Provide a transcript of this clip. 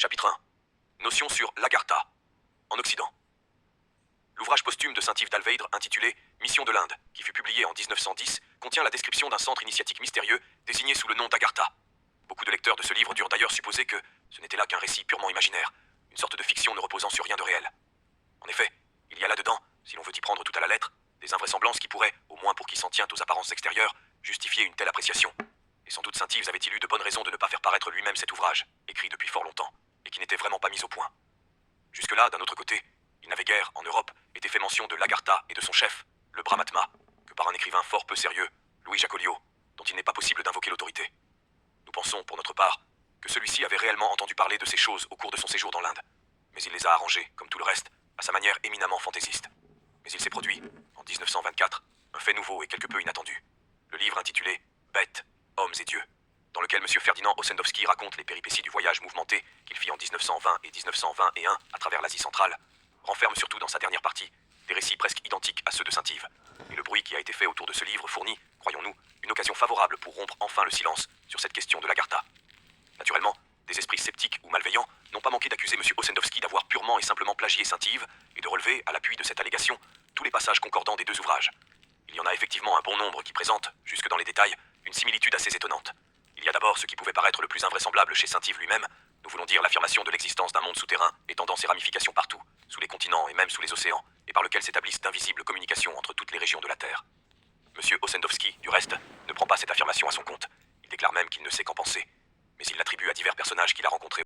Chapitre 1. Notion sur l'Agartha, en Occident. L'ouvrage posthume de Saint-Yves d'Alveydre intitulé Mission de l'Inde, qui fut publié en 1910, contient la description d'un centre initiatique mystérieux désigné sous le nom d'Agartha. Beaucoup de lecteurs de ce livre durent d'ailleurs supposer que ce n'était là qu'un récit purement imaginaire, une sorte de fiction ne reposant sur rien de réel. En effet, il y a là-dedans, si l'on veut y prendre tout à la lettre, des invraisemblances qui pourraient, au moins pour qui s'en tient aux apparences extérieures, justifier une telle appréciation. Et sans doute Saint-Yves avait-il eu de bonnes raisons de ne pas faire paraître lui-même cet ouvrage, écrit depuis fort longtemps, et qui n'était vraiment pas mis au point. Jusque-là, d'un autre côté, il n'avait guère, en Europe, été fait mention de l'Agartha et de son chef, le Brahmatma, que par un écrivain fort peu sérieux, Louis Jacoliot, dont il n'est pas possible d'invoquer l'autorité. Nous pensons, pour notre part, que celui-ci avait réellement entendu parler de ces choses au cours de son séjour dans l'Inde, mais il les a arrangées, comme tout le reste, à sa manière éminemment fantaisiste. Mais il s'est produit, en 1924, un fait nouveau et quelque peu inattendu. Le livre intitulé « Bêtes, hommes et dieux », dans lequel M. Ferdinand Ossendowski raconte les péripéties du voyage mouvementé qu'il fit en 1920 et 1921 à travers l'Asie centrale, renferme surtout dans sa dernière partie des récits presque identiques à ceux de Saint-Yves. Et le bruit qui a été fait autour de ce livre fournit, croyons-nous, une occasion favorable pour rompre enfin le silence sur cette question de l'Agartha. Naturellement, des esprits sceptiques ou malveillants n'ont pas manqué d'accuser M. Ossendowski d'avoir purement et simplement plagié Saint-Yves et de relever, à l'appui de cette allégation, tous les passages concordants des deux ouvrages. Il y en a effectivement un bon nombre qui présentent, jusque dans les détails, une similitude assez étonnante. Il y a d'abord ce qui pouvait paraître le plus invraisemblable chez Saint-Yves lui-même, nous voulons dire l'affirmation de l'existence d'un monde souterrain étendant ses ramifications partout, sous les continents et même sous les océans, et par lequel s'établissent d'invisibles communications entre toutes les régions de la Terre. M. Ossendowski, du reste, ne prend pas cette affirmation à son compte. Il déclare même qu'il ne sait qu'en penser, mais il l'attribue à divers personnages qu'il a rencontrés